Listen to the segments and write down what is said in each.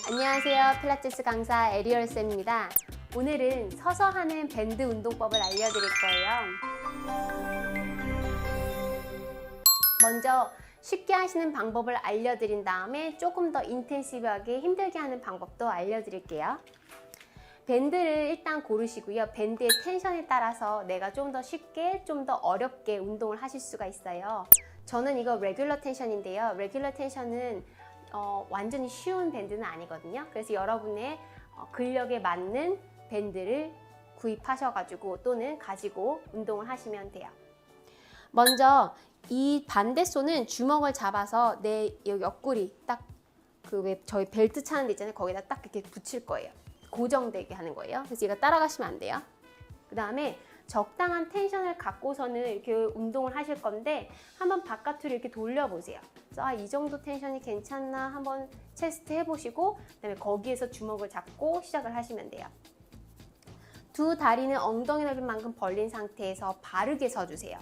안녕하세요. 필라테스 강사 에리얼쌤입니다. 오늘은 서서 하는 밴드 운동법을 알려드릴 거예요. 먼저 쉽게 하시는 방법을 알려드린 다음에 조금 더 인텐시브하게 힘들게 하는 방법도 알려드릴게요. 밴드를 일단 고르시고요. 밴드의 텐션에 따라서 내가 좀 더 쉽게, 좀 더 어렵게 운동을 하실 수가 있어요. 저는 이거 레귤러 텐션인데요. 레귤러 텐션은 완전히 쉬운 밴드는 아니거든요. 그래서 여러분의 근력에 맞는 밴드를 구입하셔가지고 또는 가지고 운동을 하시면 돼요. 먼저 이 반대손은 주먹을 잡아서 내 옆구리 딱 그 왜 저희 벨트 차는 데 있잖아요. 거기다 딱 이렇게 붙일 거예요. 고정되게 하는 거예요. 그래서 이거 따라가시면 안 돼요. 그 다음에 적당한 텐션을 갖고서는 이렇게 운동을 하실 건데 한번 바깥으로 이렇게 돌려보세요. 그래서 이 정도 텐션이 괜찮나 한번 테스트 해보시고 그다음에 거기에서 주먹을 잡고 시작을 하시면 돼요. 두 다리는 엉덩이 넓이만큼 벌린 상태에서 바르게 서주세요.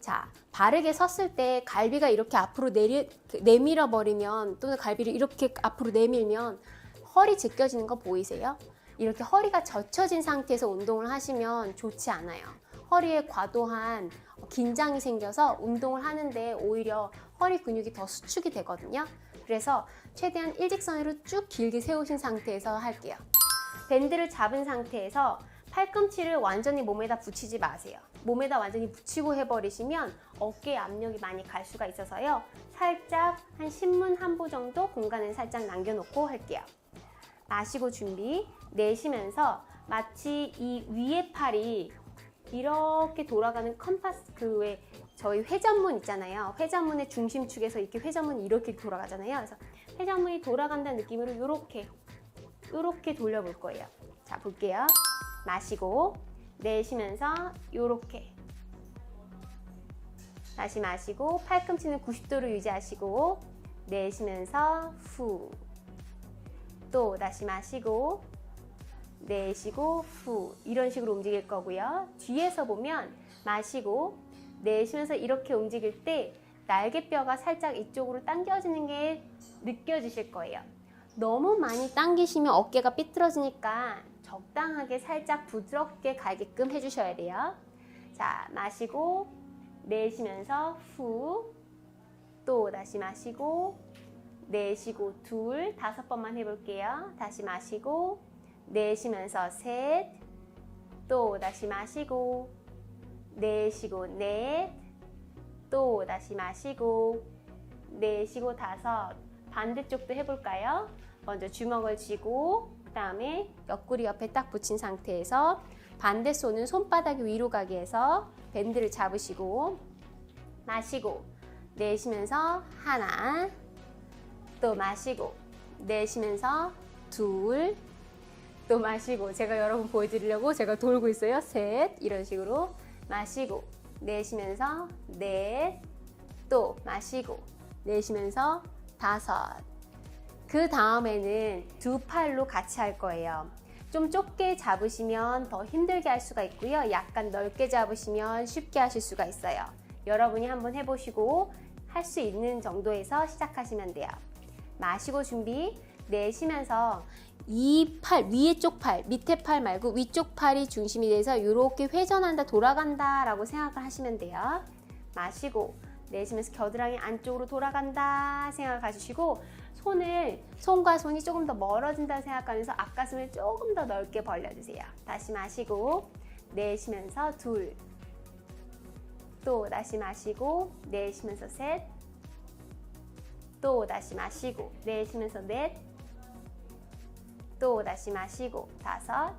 자, 바르게 섰을 때 갈비가 이렇게 앞으로 내밀어 버리면 또는 갈비를 이렇게 앞으로 내밀면 허리 제껴지는 거 보이세요? 이렇게 허리가 젖혀진 상태에서 운동을 하시면 좋지 않아요. 허리에 과도한 긴장이 생겨서 운동을 하는데 오히려 허리 근육이 더 수축이 되거든요. 그래서 최대한 일직선으로 쭉 길게 세우신 상태에서 할게요. 밴드를 잡은 상태에서 팔꿈치를 완전히 몸에다 붙이지 마세요. 몸에다 완전히 붙이고 해버리시면 어깨에 압력이 많이 갈 수가 있어서요. 살짝 한 신문 한 부 정도 공간을 살짝 남겨놓고 할게요. 마시고 준비, 내쉬면서 마치 이 위에 팔이 이렇게 돌아가는 컴파스 그 왜 저희 회전문 있잖아요. 회전문의 중심축에서 이렇게 회전문이 이렇게 돌아가잖아요. 그래서 회전문이 돌아간다는 느낌으로 요렇게 돌려볼 거예요. 자, 볼게요. 마시고 내쉬면서 요렇게 다시 마시고 팔꿈치는 90도로 유지하시고 내쉬면서 후 또 다시 마시고 내쉬고 후 이런 식으로 움직일 거고요. 뒤에서 보면 마시고 내쉬면서 이렇게 움직일 때 날개뼈가 살짝 이쪽으로 당겨지는 게 느껴지실 거예요. 너무 많이 당기시면 어깨가 삐뚤어지니까 적당하게 살짝 부드럽게 가게끔 해주셔야 돼요. 자, 마시고 내쉬면서 후 또 다시 마시고 내쉬고 둘, 5번만 해볼게요. 다시 마시고 내쉬면서 셋, 또 다시 마시고 내쉬고 넷, 또 다시 마시고 내쉬고 5. 반대쪽도 해볼까요? 먼저 주먹을 쥐고 그 다음에 옆구리 옆에 딱 붙인 상태에서 반대 손은 손바닥이 위로 가게 해서 밴드를 잡으시고 마시고 내쉬면서 하나, 또 마시고 내쉬면서 둘, 또 마시고 제가 여러분 보여드리려고 제가 돌고 있어요. 셋, 이런 식으로 마시고 내쉬면서 넷, 또 마시고 내쉬면서 5. 그 다음에는 두 팔로 같이 할 거예요. 좀 좁게 잡으시면 더 힘들게 할 수가 있고요. 약간 넓게 잡으시면 쉽게 하실 수가 있어요. 여러분이 한번 해보시고 할 수 있는 정도에서 시작하시면 돼요. 마시고 준비, 내쉬면서 이 팔, 위에 쪽 팔, 밑에 팔 말고 위쪽 팔이 중심이 돼서 이렇게 회전한다, 돌아간다 라고 생각을 하시면 돼요. 마시고 내쉬면서 겨드랑이 안쪽으로 돌아간다 생각을 가지시고 손과 손이 조금 더 멀어진다 생각하면서 앞가슴을 조금 더 넓게 벌려주세요. 다시 마시고 내쉬면서 둘, 또 다시 마시고 내쉬면서 셋, 또 다시 마시고 내쉬면서 넷, 또 다시 마시고 5.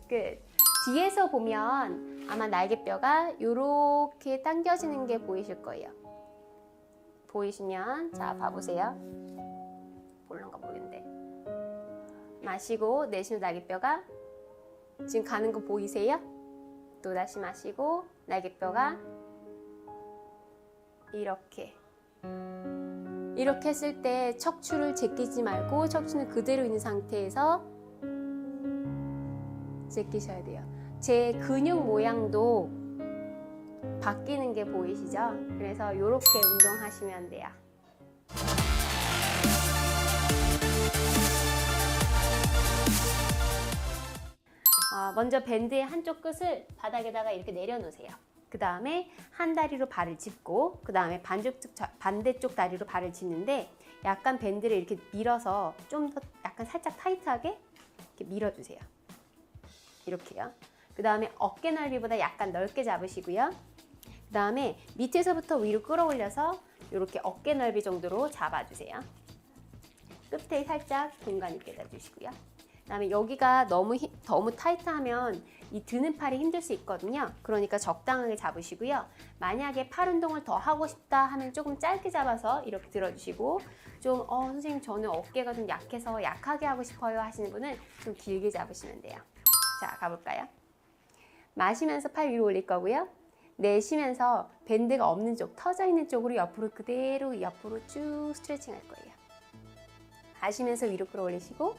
끝. 뒤에서 보면 아마 날개뼈가 이렇게 당겨지는 게 보이실 거예요. 보이시면 자 봐보세요. 볼런가 모르겠는데 마시고 내쉬는 날개뼈가 지금 가는 거 보이세요? 또 다시 마시고 날개뼈가 이렇게 했을 때 척추를 제끼지 말고 척추는 그대로 있는 상태에서 제끼셔야 돼요. 제 근육 모양도 바뀌는 게 보이시죠? 그래서 이렇게 운동하시면 돼요. 먼저 밴드의 한쪽 끝을 바닥에다가 이렇게 내려놓으세요. 그 다음에 한 다리로 발을 짚고 그 다음에 반대쪽 다리로 발을 짚는데 약간 밴드를 이렇게 밀어서 좀 더 약간 살짝 타이트하게 이렇게 밀어주세요. 이렇게요. 그 다음에 어깨 넓이보다 약간 넓게 잡으시고요. 그 다음에 밑에서부터 위로 끌어올려서 이렇게 어깨 넓이 정도로 잡아주세요. 끝에 살짝 공간 있게 잡주시고요. 그 다음에 여기가 너무 타이트하면 이 드는 팔이 힘들 수 있거든요. 그러니까 적당하게 잡으시고요. 만약에 팔 운동을 더 하고 싶다 하면 조금 짧게 잡아서 이렇게 들어주시고 좀 선생님 저는 어깨가 좀 약해서 약하게 하고 싶어요 하시는 분은 좀 길게 잡으시면 돼요. 자, 가볼까요? 마시면서 팔 위로 올릴 거고요. 내쉬면서 밴드가 없는 쪽, 터져 있는 쪽으로 옆으로 그대로 옆으로 쭉 스트레칭 할 거예요. 마시면서 위로 끌어올리시고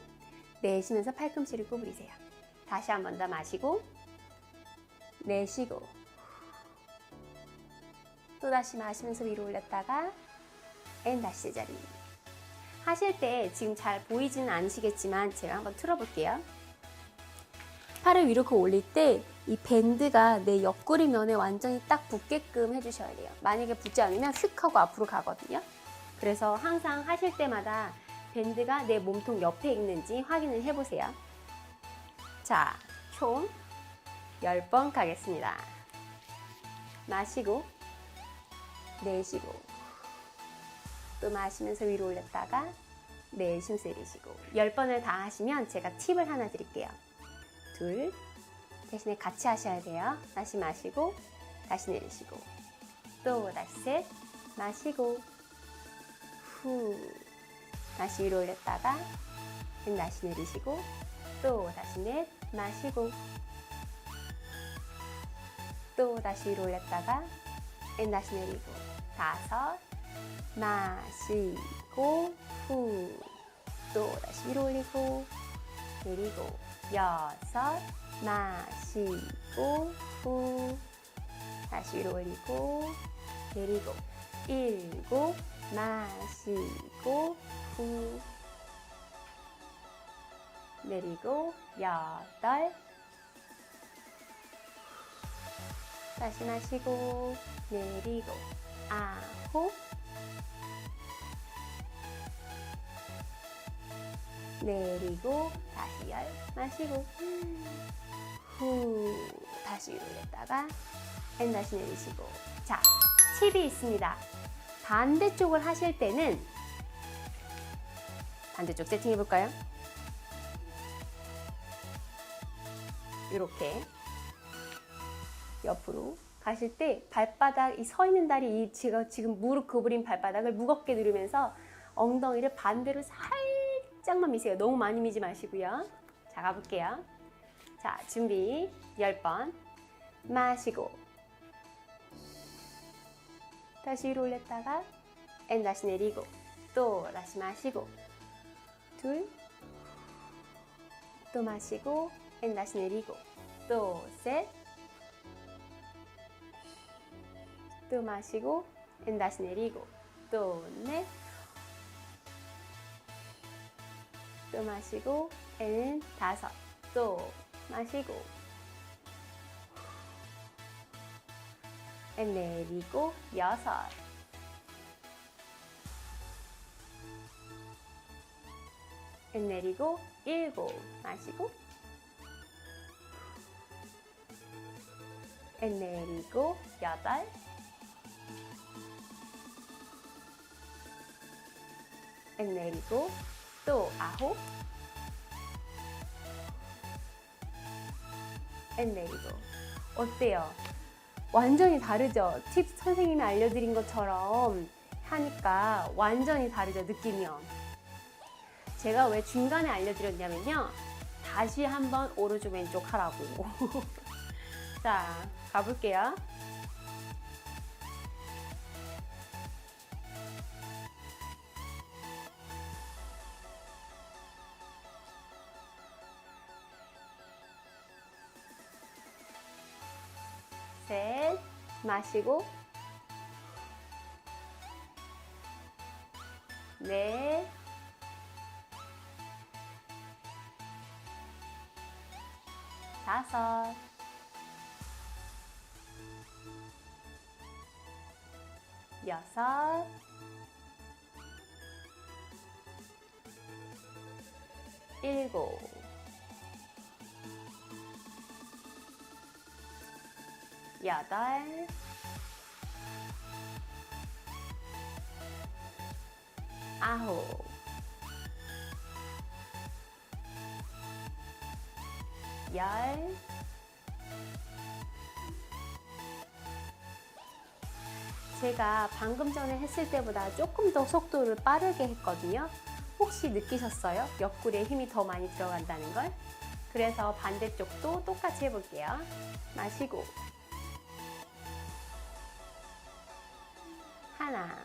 내쉬면서 팔꿈치를 구부리세요. 다시 한 번 더 마시고 내쉬고 또 다시 마시면서 위로 올렸다가 다시 제자리. 하실 때 지금 잘 보이지는 않으시겠지만 제가 한번 틀어볼게요. 팔을 위로 올릴 때 이 밴드가 내 옆구리 면에 완전히 딱 붙게끔 해주셔야 돼요. 만약에 붙지 않으면 휙 하고 앞으로 가거든요. 그래서 항상 하실 때마다 밴드가 내 몸통 옆에 있는지 확인을 해보세요. 자, 총 10번 가겠습니다. 마시고 내쉬고 또 마시면서 위로 올렸다가 내쉬면서 내리시고 10번을 다 하시면 제가 팁을 하나 드릴게요. 둘, 대신에 같이 하셔야 돼요. 다시 마시고 다시 내리시고 또 다시 셋, 마시고 후 다시 위로 올렸다가 다시 내리시고 또 다시 넷, 마시고 또 다시 위로 올렸다가 다시 내리고 다섯, 마시고 후 또 다시 위로 올리고 내리고 여섯, 마시고 후 다시 위로 올리고 내리고 일곱, 마시고 후 내리고 여덟 다시 마시고 내리고 아홉 내리고 다시 열 마시고 후 다시 위로 올렸다가 다시 내리시고. 자, 팁이 있습니다. 반대쪽을 하실 때는 반대쪽 세팅해 볼까요? 이렇게 옆으로 가실 때 발바닥, 이 서 있는 다리, 이 제가 지금 무릎 구부린 발바닥을 무겁게 누르면서 엉덩이를 반대로 살짝만 미세요. 너무 많이 미지 마시고요. 자, 가볼게요. 자, 준비 10번. 마시고 다시 위로 올렸다가 다시 내리고 또 다시 마시고 둘, 또 마시고 다시 내리고 또 셋, 또 마시고 다시 내리고 또 넷, 또 마시고 다섯, 또 마시고 내리고 여섯, 내리고 일곱, 마시고 내리고 여덟, 내리고 또 아홉, 내리고. 어때요? 완전히 다르죠? 팁 선생님이 알려드린 것처럼 하니까 완전히 다르죠, 느낌이요. 제가 왜 중간에 알려드렸냐면요, 다시 한번 오른쪽 왼쪽 하라고. 자, 가볼게요. 셋, 마시고 넷, 5, 6, 7, 8, 9, 10, 제가 방금 전에 했을 때보다 조금 더 속도를 빠르게 했거든요. 혹시 느끼셨어요? 옆구리에 힘이 더 많이 들어간다는 걸? 그래서 반대쪽도 똑같이 해볼게요. 마시고 하나,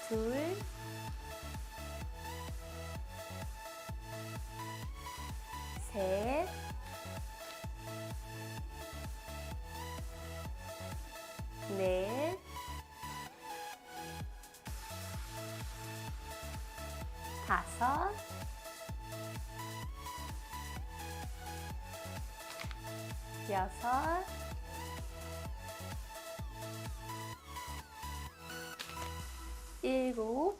둘, 셋, 넷, 다섯, 여섯, 일곱,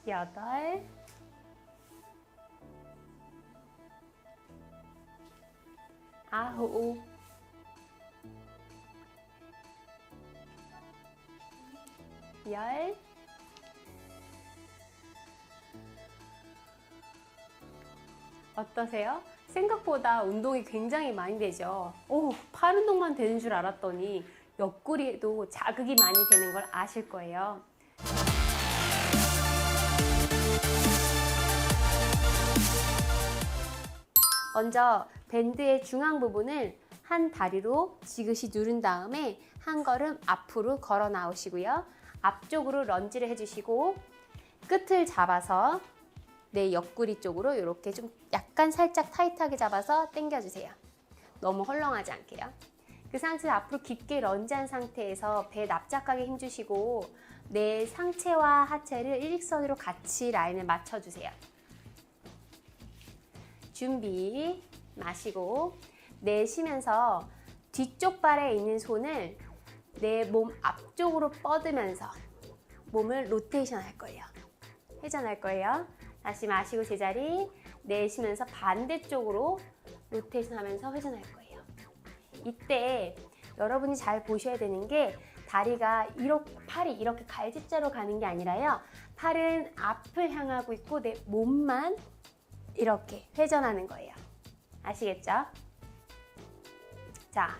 여덟, 아홉, 열, 어떠세요? 생각보다 운동이 굉장히 많이 되죠. 오, 팔 운동만 되는 줄 알았더니 옆구리에도 자극이 많이 되는 걸 아실 거예요. 먼저 밴드의 중앙 부분을 한 다리로 지그시 누른 다음에 한 걸음 앞으로 걸어 나오시고요. 앞쪽으로 런지를 해주시고 끝을 잡아서 내 옆구리 쪽으로 이렇게 좀 약간 살짝 타이트하게 잡아서 당겨주세요. 너무 헐렁하지 않게요. 그 상태에서 앞으로 깊게 런지한 상태에서 배 납작하게 힘주시고 내 상체와 하체를 일직선으로 같이 라인을 맞춰주세요. 준비, 마시고 내쉬면서 뒤쪽 발에 있는 손을 내 몸 앞쪽으로 뻗으면서 몸을 로테이션 할 거예요. 회전할 거예요. 다시 마시고 제자리, 내쉬면서 반대쪽으로 로테이션 하면서 회전할 거예요. 이때 여러분이 잘 보셔야 되는 게 다리가 이렇게, 팔이 이렇게 갈집자로 가는 게 아니라요. 팔은 앞을 향하고 있고 내 몸만 이렇게 회전하는 거예요. 아시겠죠? 자,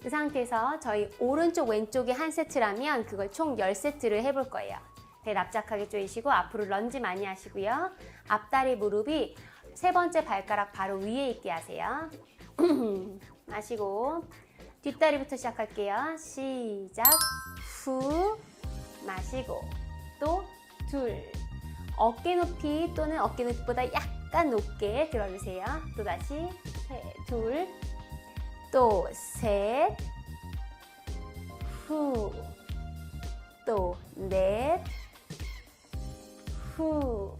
그 상태에서 저희 오른쪽 왼쪽이 한 세트라면 그걸 총 10세트를 해볼 거예요. 배 납작하게 조이시고 앞으로 런지 많이 하시고요. 앞다리 무릎이 세 번째 발가락 바로 위에 있게 하세요. 마시고 뒷다리부터 시작할게요. 시작. 후, 마시고 또 둘, 어깨 높이 또는 어깨 높이보다 약간 높게 들어주세요. 또다시 셋, 둘, 또 셋, 후, 또 넷, 후,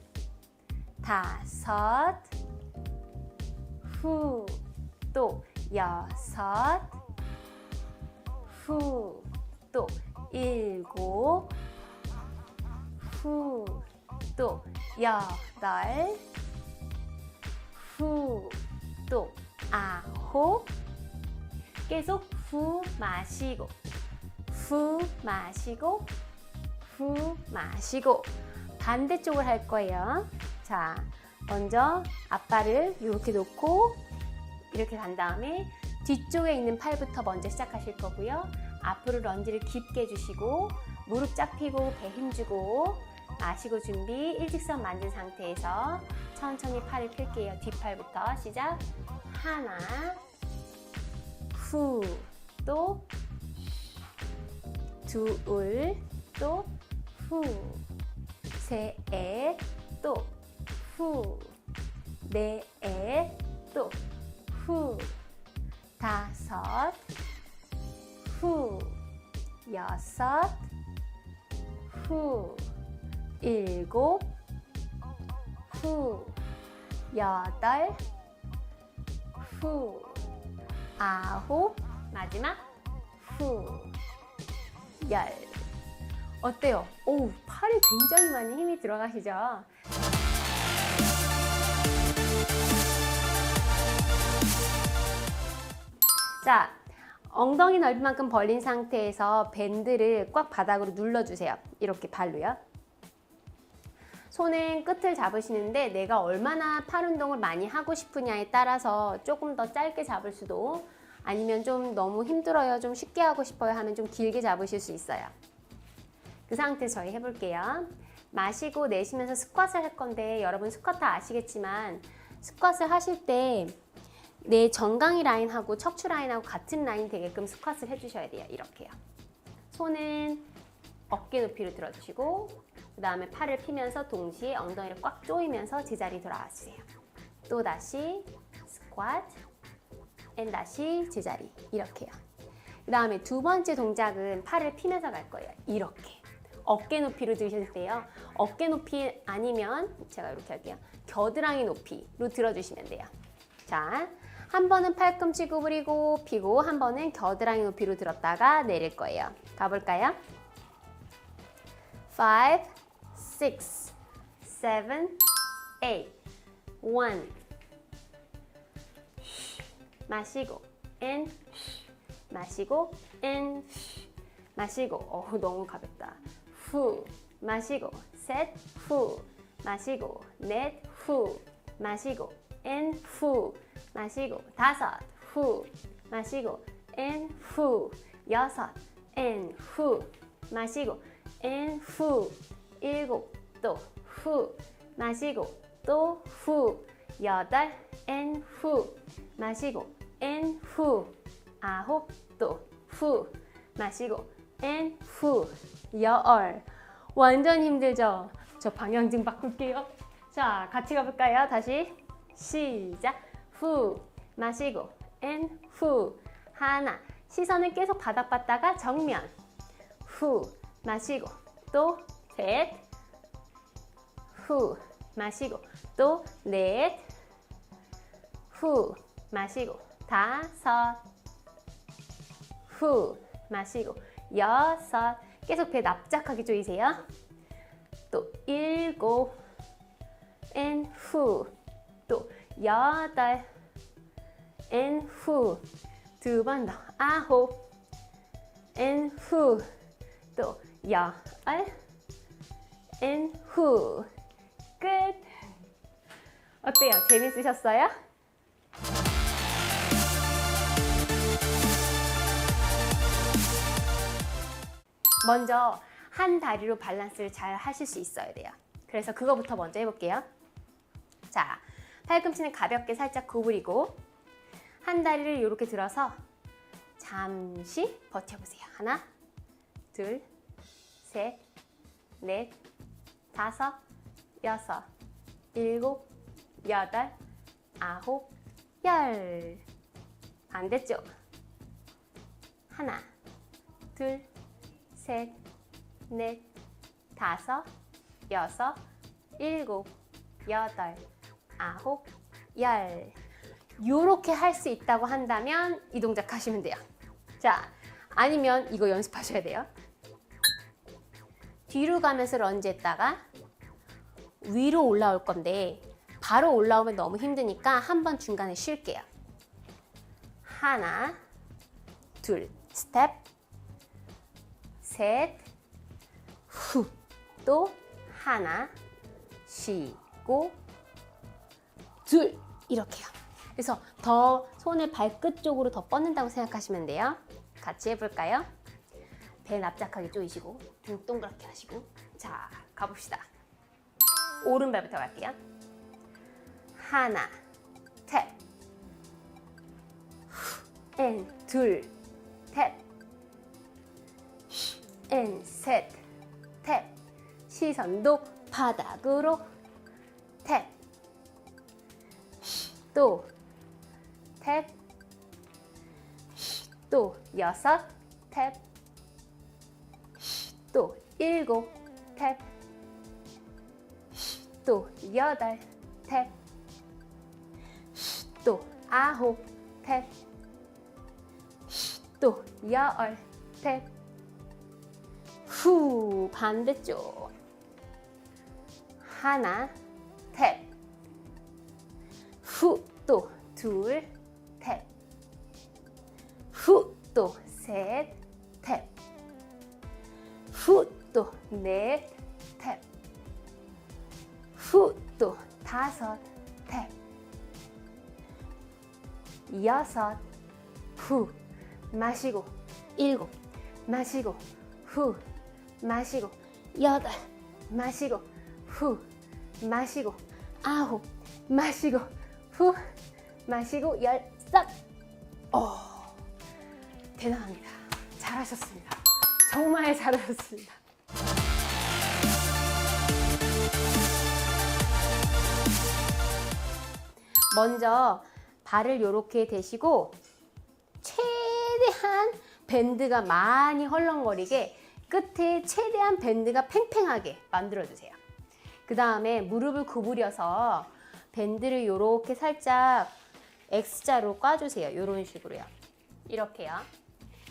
다섯, 후, 또 여섯, 후, 또 일곱, 후, 또 여덟, 후, 또 아홉. 계속 후 마시고, 후 마시고, 후 마시고. 반대쪽을 할 거예요. 자, 먼저 앞발을 이렇게 놓고 이렇게 간 다음에 뒤쪽에 있는 팔부터 먼저 시작하실 거고요. 앞으로 런지를 깊게 해주시고 무릎 쫙 펴고 배 힘주고 마시고 준비. 일직선 만든 상태에서 천천히 팔을 펼게요. 뒷팔부터 시작. 하나, 후, 또 둘, 또 후, 셋, 또 후, 넷, 또 후, 다섯, 후, 여섯, 후, 일곱, 후, 여덟, 후, 아홉, 마지막 후, 열. 어때요? 오, 팔이 굉장히 많이 힘이 들어가시죠? 자, 엉덩이 넓이만큼 벌린 상태에서 밴드를 꽉 바닥으로 눌러주세요. 이렇게 발로요. 손은 끝을 잡으시는데 내가 얼마나 팔 운동을 많이 하고 싶으냐에 따라서 조금 더 짧게 잡을 수도, 아니면 좀 너무 힘들어요, 좀 쉽게 하고 싶어요 하면 좀 길게 잡으실 수 있어요. 그 상태에서 저희 해볼게요. 마시고 내쉬면서 스쿼트를 할 건데, 여러분 스쿼트 아시겠지만 스쿼트를 하실 때 내 정강이 라인하고 척추 라인하고 같은 라인 되게끔 스쿼트를 해주셔야 돼요. 이렇게요. 손은 어깨 높이로 들어주시고 그 다음에 팔을 피면서 동시에 엉덩이를 꽉 조이면서 제자리 돌아와 주세요. 또 다시 스쿼트 앤 다시 제자리. 이렇게요. 그 다음에 두 번째 동작은 팔을 피면서 갈 거예요. 이렇게 어깨 높이로 들으실 때요, 어깨 높이 아니면 제가 이렇게 할게요. 겨드랑이 높이로 들어주시면 돼요. 자, 한 번은 팔꿈치 구부리고 피고, 한 번은 겨드랑이 높이로 들었다가 내릴 거예요. 가볼까요? 5, 6, 7, 8, 1. 마시고, and, 마시고, and, 마시고. 너무 가볍다. 후, 마시고, 셋, 후, 마시고, 넷, 후, 마시고, and, 후, 마시고, 다섯, 후, 마시고, and, 후, 여섯, and, 후, 마시고, and, 후, 일곱, 또, 후, 마시고, 또, 후, 여덟, and, 후, 마시고, and, 후, 아홉, 또, 후, 마시고, and, 후, 열. 완전 힘들죠? 저 방향 좀 바꿀게요. 자, 같이 가볼까요? 다시 시작. 후, 마시고, and, 후, 하나. 시선은 계속 바닥 봤다가 정면. 후, 마시고, 또 셋. 후, 마시고, 또 넷. 후, 마시고, 다섯. 후, 마시고, 여섯. 계속 배 납작하게 조이세요. 또 일곱. and 후. 또 여덟. and 후. 두 번 더. 아홉. and 후. 또 열. and 후. 끝. 어때요? 재밌으셨어요? 먼저 한 다리로 밸런스를 잘 하실 수 있어야 돼요. 그래서 그거부터 먼저 해볼게요. 자, 팔꿈치는 가볍게 살짝 구부리고 한 다리를 이렇게 들어서 잠시 버텨보세요. 하나, 둘, 셋, 넷, 다섯, 여섯, 일곱, 여덟, 아홉, 열. 반대쪽. 하나, 둘, 셋, 넷, 다섯, 여섯, 일곱, 여덟, 아홉, 열. 요렇게 할 수 있다고 한다면 이 동작 하시면 돼요. 자, 아니면 이거 연습하셔야 돼요. 뒤로 가면서 런지 했다가 위로 올라올 건데 바로 올라오면 너무 힘드니까 한번 중간에 쉴게요. 하나, 둘, 스텝, 셋, 후, 또 하나, 쉬고, 둘, 이렇게요. 그래서 더 손을 발끝 쪽으로 더 뻗는다고 생각하시면 돼요. 같이 해볼까요? 배 납작하게 조이시고 등 동그랗게 하시고. 자, 가봅시다. 오른발부터 갈게요. 하나, 탭, 앤 둘, 탭, 앤 셋, 탭. 시선도 바닥으로. 탭, 또 탭, 또 여섯, 탭, 또 일곱, 탭. 또 8 탭. 또 9 탭. 또 10 탭. 후, 반대쪽. 하나 탭. 후, 또 2 탭. 후, 또 3 탭. 후, 또 4 탭. 후, 또 5 탭. 6 후, 마시고 7 마시고 후, 마시고 8 마시고 후, 마시고 9 마시고 후, 마시고 13. 대단합니다. 잘하셨습니다. 정말 잘하셨습니다. 먼저 발을 이렇게 대시고 최대한 밴드가 많이 헐렁거리게 끝에 최대한 밴드가 팽팽하게 만들어주세요. 그 다음에 무릎을 구부려서 밴드를 이렇게 살짝 X자로 꽈주세요. 이런 식으로요. 이렇게요.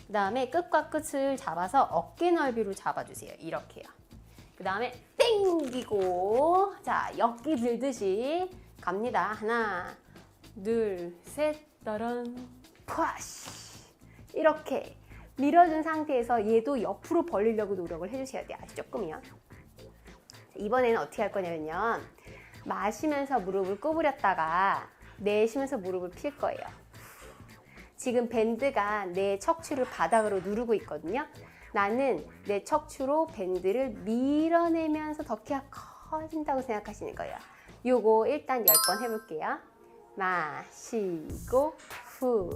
그 다음에 끝과 끝을 잡아서 어깨 넓이로 잡아주세요. 이렇게요. 그 다음에 땡기고, 자, 역기 들듯이 갑니다. 하나, 둘, 셋, 따란, 푸아시. 이렇게 밀어준 상태에서 얘도 옆으로 벌리려고 노력을 해주셔야 돼요. 아주 조금이요. 이번에는 어떻게 할 거냐면요. 마시면서 무릎을 구부렸다가 내쉬면서 무릎을 필 거예요. 지금 밴드가 내 척추를 바닥으로 누르고 있거든요. 나는 내 척추로 밴드를 밀어내면서 더 키가 커진다고 생각하시는 거예요. 요거 일단 10번 해볼게요. 마시고 후,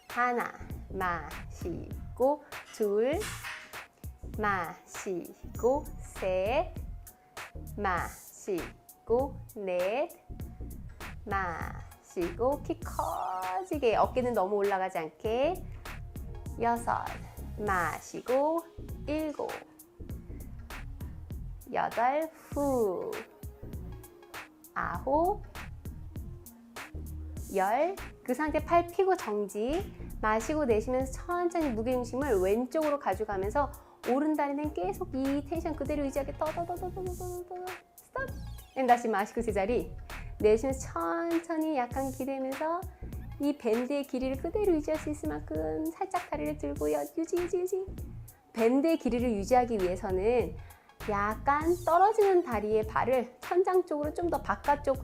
하나, 마시고 둘, 마시고 셋, 마시고 넷, 마시고 키 커지게, 어깨는 너무 올라가지 않게 6, 마시고 7, 8, 후, 9, 10. 그 상태 팔 펴고 정지. 마시고 내쉬면서 천천히 무게중심을 왼쪽으로 가져가면서 오른다리는 계속 이 텐션 그대로 유지하게 스톱. 다시 마시고 제자리. 내쉬면서 천천히 약간 기대면서 이 밴드의 길이를 그대로 유지할 수 있을 만큼 살짝 다리를 들고요. 유지. 밴드의 길이를 유지하기 위해서는 약간 떨어지는 다리의 발을 천장 쪽으로 좀 더 바깥쪽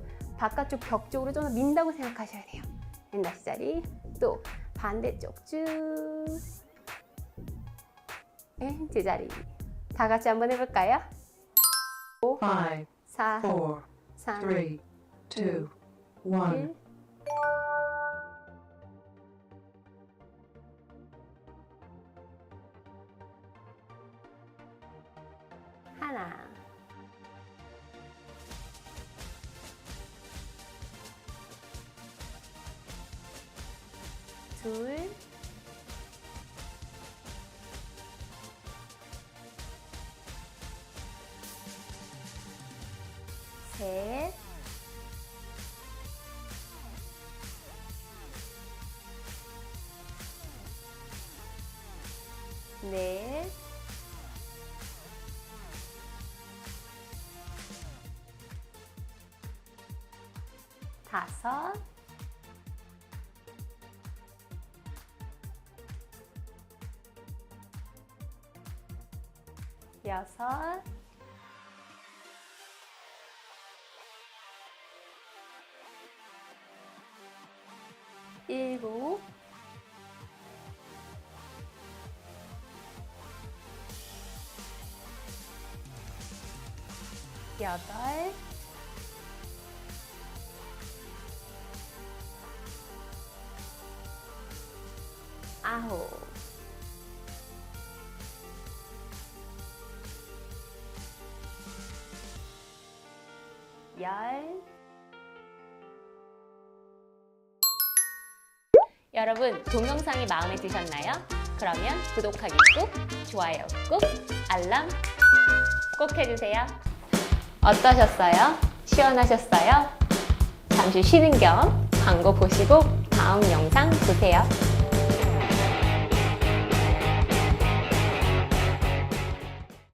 벽 쪽으로 좀 더 민다고 생각하셔야 돼요. 다시 자리. 또 반대쪽 쭉. 제자리. 다 같이 한번 해볼까요? 5, 4, 3, 2, 1. 하나, 둘, 셋, 넷, 다섯, 여섯, 일곱, 여덟, 아홉, 열. 여러분, 동영상이 마음에 드셨나요? 그러면 구독하기 꾹, 좋아요 꾹, 알람 꼭 해주세요. 어떠셨어요? 시원하셨어요? 잠시 쉬는 겸 광고 보시고 다음 영상 보세요.